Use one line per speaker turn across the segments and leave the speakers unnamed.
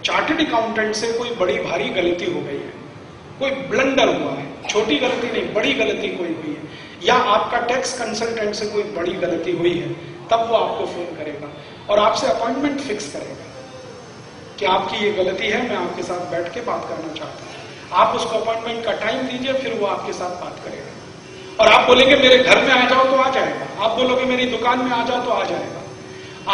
Chartered accountant से कोई बड़ी भारी गलती हो गई है, कोई ब्लंडर हुआ है, छोटी गलती नहीं बड़ी गलती कोई हुई है, या आपका टैक्स कंसल्टेंट से कोई बड़ी गलती हुई है, तब वो आपको फोन करेगा और आपसे अपॉइंटमेंट फिक्स करेगा कि आपकी ये गलती है, मैं आपके साथ बैठ के बात करना चाहता हूँ। आप उसको अपॉइंटमेंट का टाइम दीजिए, फिर वो आपके साथ बात करेगा। और आप बोलेंगे मेरे घर में आ जाओ तो आ जाएगा, आप बोलोगे मेरी दुकान में आ जाओ तो आ जाएगा।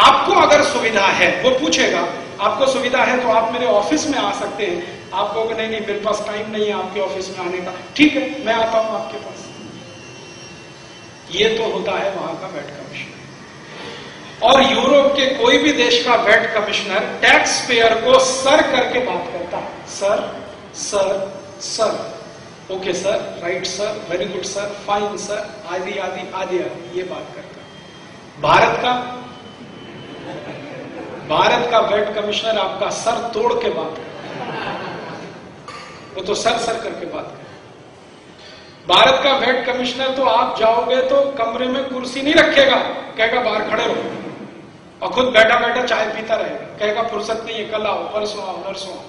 आपको अगर सुविधा है, वो पूछेगा आपको सुविधा है तो आप मेरे ऑफिस में आ सकते हैं। आप कहोगे नहीं नहीं मेरे पास टाइम नहीं है आपके ऑफिस में आने का, ठीक है मैं आता हूं आपके पास। ये तो होता है वहां का वैट कमिश्नर। और यूरोप के कोई भी देश का वैट कमिश्नर टैक्स पेयर को सर करके बात करता है, sir sir sir, okay sir, right sir, very good sir, fine sir, आदि आदि आदि आदि, ये बात करता है। भारत का वैट कमिश्नर आपका सर तोड़ के बात करता है, वो तो सर सर करके बात करता है। भारत का वैट कमिश्नर तो आप जाओगे तो कमरे में कुर्सी नहीं रखेगा, कहेगा बाहर खड़े रहो, और खुद बैठा बैठा चाय पीता रहेगा, कहेगा फुर्सत नहीं है, कल आओ, परसों आओ, नरसों आओ।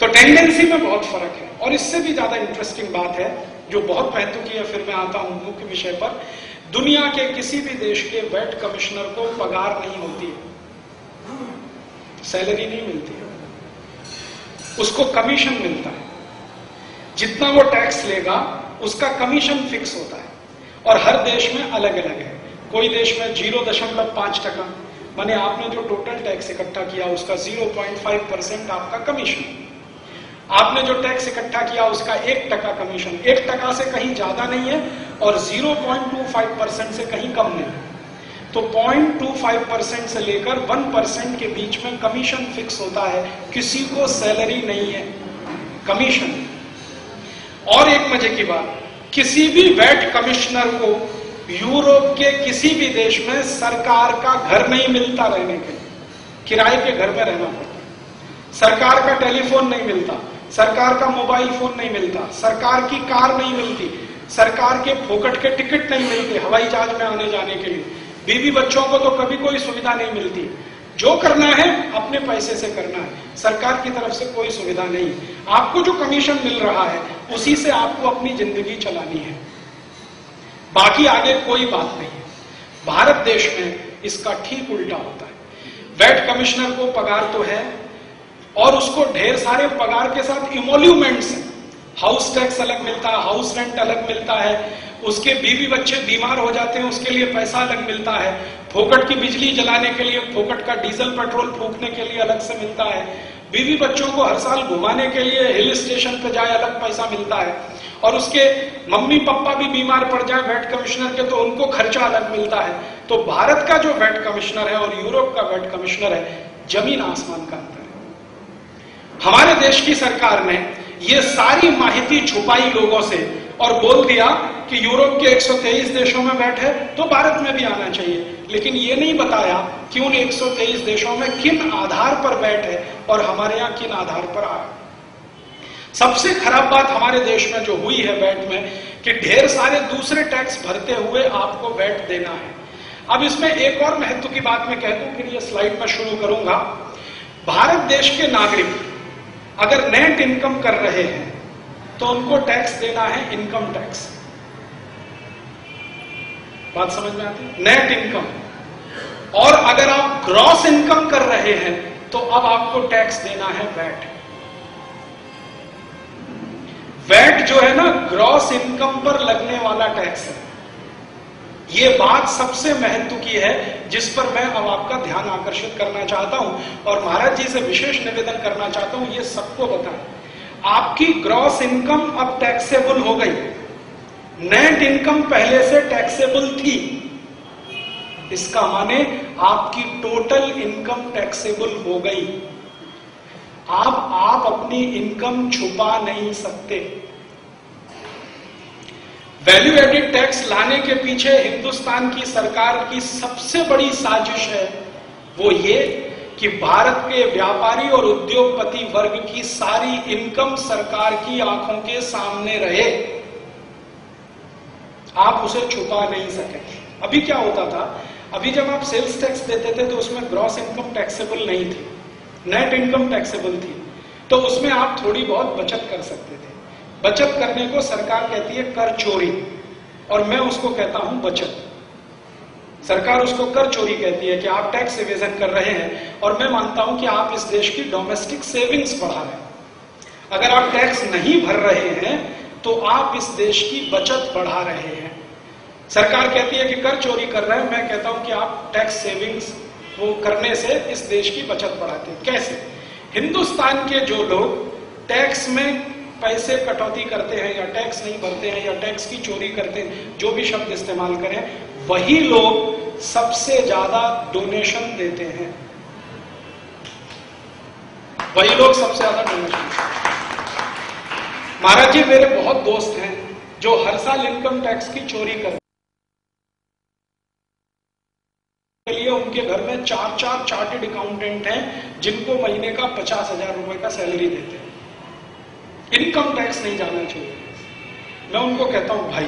तो टेंडेंसी में बहुत फर्क है। और इससे भी ज्यादा इंटरेस्टिंग बात है जो बहुत महत्व की है, फिर मैं आता हूं मुख्य विषय पर। दुनिया के किसी भी देश के वैट कमिश्नर को पगार नहीं होती है, सैलरी नहीं मिलती है, उसको कमीशन मिलता है। जितना वो टैक्स लेगा उसका कमीशन फिक्स होता है, और हर देश में अलग अलग है। कोई देश में 0.5%, माने आपने जो टोटल टैक्स इकट्ठा किया उसका 0.5% आपका कमीशन, आपने जो टैक्स इकट्ठा किया उसका 1% कमीशन, 1% से कहीं ज्यादा नहीं है और 0.25% से कहीं कम नहीं है। तो 0.25% से लेकर 1% के बीच में कमीशन फिक्स होता है, किसी को सैलरी नहीं है, कमीशन। और एक मजे की बात, किसी भी वैट कमिश्नर को यूरोप के किसी भी देश में सरकार का घर नहीं मिलता रहने के लिए, किराए के घर में रहना पड़ता है। सरकार का टेलीफोन नहीं मिलता, सरकार का मोबाइल फोन नहीं मिलता, सरकार की कार नहीं मिलती, सरकार के फोकट के टिकट नहीं मिलते हवाई जहाज में आने जाने के लिए, बीवी बच्चों को तो कभी कोई सुविधा नहीं मिलती। जो करना है अपने पैसे से करना है, सरकार की तरफ से कोई सुविधा नहीं। आपको जो कमीशन मिल रहा है उसी से आपको अपनी जिंदगी चलानी है, बाकी आगे कोई बात नहीं है। भारत देश में इसका ठीक उल्टा होता है। वैट कमिश्नर को पगार तो है और उसको ढेर सारे पगार के साथ इमोल्यूमेंट्स हैं। हाउस टैक्स अलग मिलता है, हाउस रेंट अलग मिलता है, उसके बीवी बच्चे बीमार हो जाते हैं उसके लिए पैसा अलग मिलता है, फोकट की बिजली जलाने के लिए, फोकट का डीजल पेट्रोल फूकने के लिए अलग से मिलता है, बीवी बच्चों को हर साल घुमाने के लिए हिल स्टेशन पे जाए अलग पैसा मिलता है, और उसके मम्मी पापा भी बीमार पड़ जाए वैट कमिश्नर के तो उनको खर्चा अलग मिलता है। तो भारत का जो वैट कमिश्नर है और यूरोप का वैट कमिश्नर है, जमीन आसमान का अंतर है। हमारे देश की सरकार ने ये सारी माहिती छुपाई लोगों से और बोल दिया कि यूरोप के 123 देशों में वैट है तो भारत में भी आना चाहिए, लेकिन ये नहीं बताया कि उन 123 देशों में किन आधार पर वैट है और हमारे यहाँ किन आधार पर आया। सबसे खराब बात हमारे देश में जो हुई है वैट में कि ढेर सारे दूसरे टैक्स भरते हुए आपको वैट देना है। अब इसमें एक और महत्व की बात मैं कह दूं, फिर ये स्लाइड में शुरू करूंगा। भारत देश के नागरिक अगर नेट इनकम कर रहे हैं तो उनको टैक्स देना है इनकम टैक्स। बात समझ में आती है? Net income. और अगर आप ग्रॉस इनकम कर रहे हैं तो अब आपको टैक्स देना है वैट। वैट जो है ना, ग्रॉस इनकम पर लगने वाला टैक्स है। ये बात सबसे महत्व की है जिस पर मैं अब आपका ध्यान आकर्षित करना चाहता हूं और महाराज जी से विशेष निवेदन करना चाहता हूं, ये सबको बताएं। आपकी ग्रॉस इनकम अब टैक्सेबल हो गई, नेट इनकम पहले से टैक्सेबल थी। इसका माने आपकी टोटल इनकम टैक्सेबल हो गई। आप अपनी इनकम छुपा नहीं सकते। वैल्यू एडिड टैक्स लाने के पीछे हिंदुस्तान की सरकार की सबसे बड़ी साजिश है वो ये कि भारत के व्यापारी और उद्योगपति वर्ग की सारी इनकम सरकार की आंखों के सामने रहे, आप उसे छुपा नहीं सके। अभी क्या होता था, अभी जब आप सेल्स टैक्स देते थे तो उसमें ग्रॉस इनकम टैक्सेबल नहीं थी, नेट इनकम टैक्सेबल थी, तो उसमें आप थोड़ी बहुत बचत कर सकते थे। बचत करने को सरकार कहती है कर चोरी, और मैं उसको कहता हूं बचत। सरकार उसको कर चोरी कहती है कि आप टैक्स इवेजन कर रहे हैं, और मैं मानता हूं कि आप इस देश की डोमेस्टिक सेविंग्स बढ़ा रहे हैं। अगर आप टैक्स नहीं भर रहे हैं तो आप इस देश की बचत बढ़ा रहे हैं। सरकार कहती है कि कर चोरी कर रहे हैं, मैं कहता हूं कि आप टैक्स सेविंग्स वो करने से इस देश की बचत बढ़ाते हैं। कैसे? हिंदुस्तान के जो लोग टैक्स में पैसे कटौती करते हैं या टैक्स नहीं भरते हैं या टैक्स की चोरी करते हैं, जो भी शब्द इस्तेमाल करें, वही लोग सबसे ज्यादा डोनेशन देते हैं। वही लोग सबसे ज्यादा डोनेशन। महाराज जी, मेरे बहुत दोस्त हैं जो हर साल इनकम टैक्स की चोरी करते के लिए उनके घर में 4 चार्टेड अकाउंटेंट हैं जिनको महीने का 50,000 रुपए का सैलरी देते हैं। इनकम टैक्स नहीं जाना चाहिए। मैं उनको कहता हूं, भाई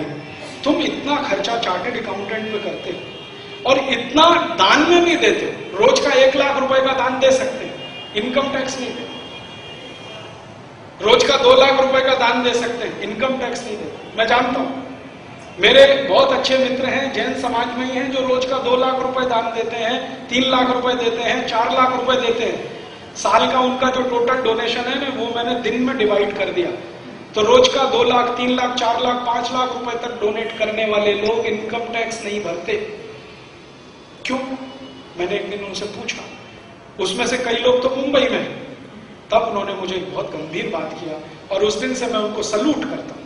तुम इतना खर्चा चार्टेड अकाउंटेंट पे करते हो और इतना दान में भी देते हो, रोज का 1 लाख रुपए का दान दे सकते हैं, इनकम टैक्स नहीं देते। रोज का 2 लाख रुपए का दान दे सकते हैं, इनकम टैक्स नहीं देते। मैं जानता हूं, मेरे बहुत अच्छे मित्र हैं जैन समाज में ही हैं जो रोज का 2 लाख रुपए दान देते हैं, 3 लाख रुपए देते हैं, 4 लाख रुपए देते हैं। साल का उनका जो टोटल डोनेशन है ना, वो मैंने दिन में डिवाइड कर दिया, तो रोज का 2 लाख, 3 लाख, 4 लाख, 5 लाख रुपए तक डोनेट करने वाले लोग इनकम टैक्स नहीं भरते। क्यों? मैंने एक दिन उनसे पूछा। उसमें से कई लोग तो मुंबई में हैं। तब उन्होंने मुझे एक बहुत गंभीर बात किया, और उस दिन से मैं उनको सल्यूट करता हूं,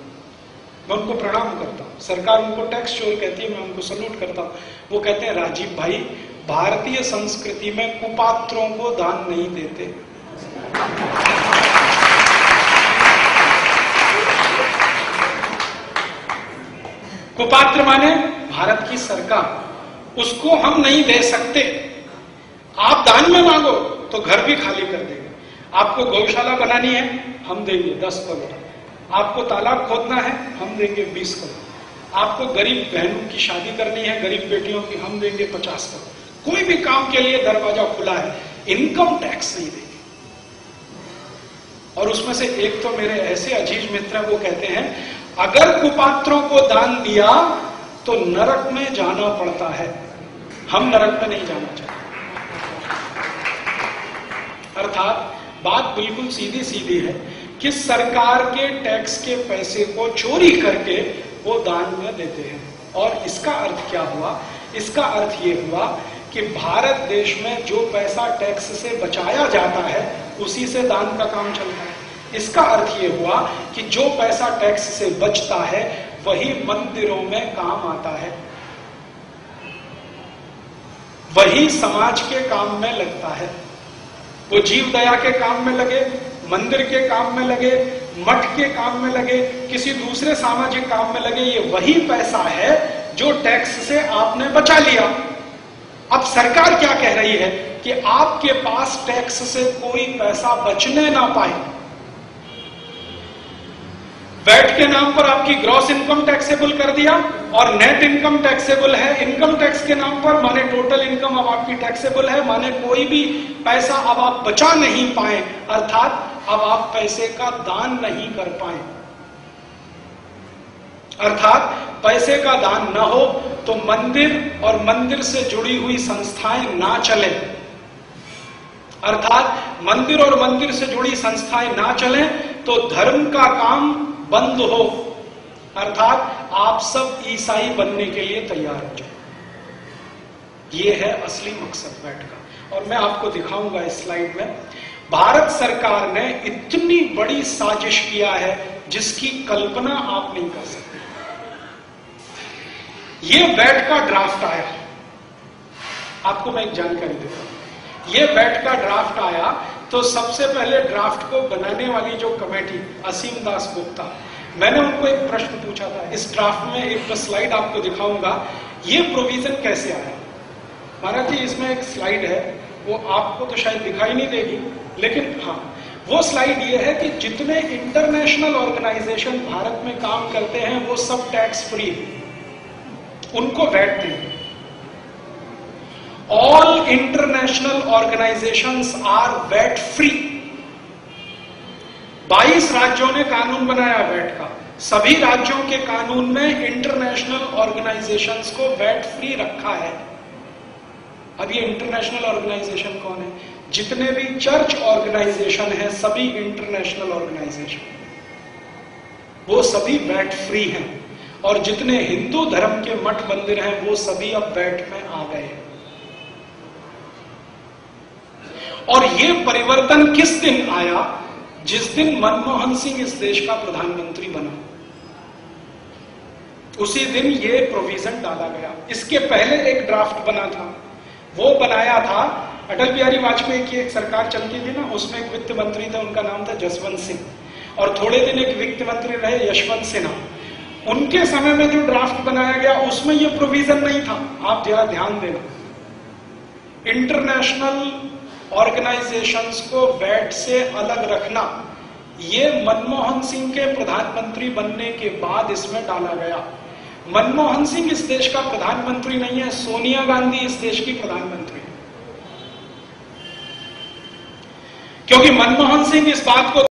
मैं उनको प्रणाम करता हूं। सरकार उनको टैक्स चोर कहती है, मैं उनको सल्यूट करता हूं। वो कहते हैं, राजीव भाई, भारतीय संस्कृति में कुपात्रों को दान नहीं देते। कुपात्र माने भारत की सरकार, उसको हम नहीं दे सकते। आप दान में मांगो तो घर भी खाली कर देंगे। आपको गौशाला बनानी है, हम देंगे 10 करोड़। आपको तालाब खोदना है, हम देंगे 20 करोड़। आपको गरीब बहनों की शादी करनी है, गरीब बेटियों की, हम देंगे 50 करोड़। कोई भी काम के लिए दरवाजा खुला है, इनकम टैक्स नहीं देंगे। और उसमें से एक तो मेरे ऐसे अजीज मित्र वो कहते हैं, अगर कुपात्रों को दान दिया तो नरक में जाना पड़ता है, हम नरक में नहीं जाना चाहते। अर्थात बात बिल्कुल सीधी सीधी है कि सरकार के टैक्स के पैसे को चोरी करके वो दान में देते हैं। और इसका अर्थ क्या हुआ? इसका अर्थ ये हुआ कि भारत देश में जो पैसा टैक्स से बचाया जाता है उसी से दान का काम चलता है। इसका अर्थ ये हुआ कि जो पैसा टैक्स से बचता है वही मंदिरों में काम आता है, वही समाज के काम में लगता है। वो जीव दया के काम में लगे, मंदिर के काम में लगे, मठ के काम में लगे, किसी दूसरे सामाजिक काम में लगे, ये वही पैसा है जो टैक्स से आपने बचा लिया। अब सरकार क्या कह रही है कि आपके पास टैक्स से कोई पैसा बचने ना पाए। वैट के नाम पर आपकी ग्रॉस इनकम टैक्सेबल कर दिया और नेट इनकम टैक्सेबल है। इनकम टैक्स के नाम पर माने टोटल इनकम अब आपकी टैक्सेबल है, माने कोई भी पैसा अब आप बचा नहीं पाए, अर्थात अब आप पैसे का दान नहीं कर पाए। अर्थात पैसे का दान न हो तो मंदिर और मंदिर से जुड़ी हुई संस्थाएं ना चले। अर्थात मंदिर और मंदिर से जुड़ी संस्थाएं ना चले तो धर्म का काम बंद हो। अर्थात आप सब ईसाई बनने के लिए तैयार हो जाए। यह है असली मकसद वैट का। और मैं आपको दिखाऊंगा इस स्लाइड में। भारत सरकार ने इतनी बड़ी साजिश किया है जिसकी कल्पना आप नहीं कर सकते। यह वैट का ड्राफ्ट आया, आपको मैं एक जानकारी देता हूं। यह वैट का ड्राफ्ट आया तो सबसे पहले ड्राफ्ट को बनाने वाली जो कमेटी असीम दास गुप्ता, मैंने उनको एक प्रश्न पूछा था। इस ड्राफ्ट में एक स्लाइड आपको दिखाऊंगा, ये प्रोविजन कैसे आया। महाराज जी, इसमें एक स्लाइड है, वो आपको तो शायद दिखाई नहीं देगी, लेकिन हाँ, वो स्लाइड ये है कि जितने इंटरनेशनल ऑर्गेनाइजेशन भारत में काम करते हैं वो सब टैक्स फ्री, उनको वैट देंगे। All international organisations are VAT free. 22 राज्यों ने कानून बनाया वैट का। सभी राज्यों के कानून में इंटरनेशनल ऑर्गेनाइजेशंस को वैट फ्री रखा है। अब ये इंटरनेशनल ऑर्गेनाइजेशन कौन है? जितने भी चर्च ऑर्गेनाइजेशन है, सभी इंटरनेशनल ऑर्गेनाइजेशन, वो सभी वैट फ्री हैं। और जितने हिंदू धर्म के मठ मंदिर हैं, वो सभी अब वैट में आ गए हैं। और ये परिवर्तन किस दिन आया? जिस दिन मनमोहन सिंह इस देश का प्रधानमंत्री बना, उसी दिन ये प्रोविजन डाला गया। इसके पहले एक ड्राफ्ट बना था, वो बनाया था अटल बिहारी वाजपेयी की एक सरकार चलती थी ना, उसमें एक वित्त मंत्री थे, उनका नाम था जसवंत सिंह, और थोड़े दिन एक वित्त मंत्री रहे यशवंत सिन्हा। उनके समय में जो ड्राफ्ट बनाया गया उसमें ये प्रोविजन नहीं था। आप जरा ध्यान देना, इंटरनेशनल ऑर्गेनाइजेशंस को वैट से अलग रखना, ये मनमोहन सिंह के प्रधानमंत्री बनने के बाद इसमें डाला गया। मनमोहन सिंह इस देश का प्रधानमंत्री नहीं है, सोनिया गांधी इस देश की प्रधानमंत्री है। क्योंकि मनमोहन सिंह इस बात को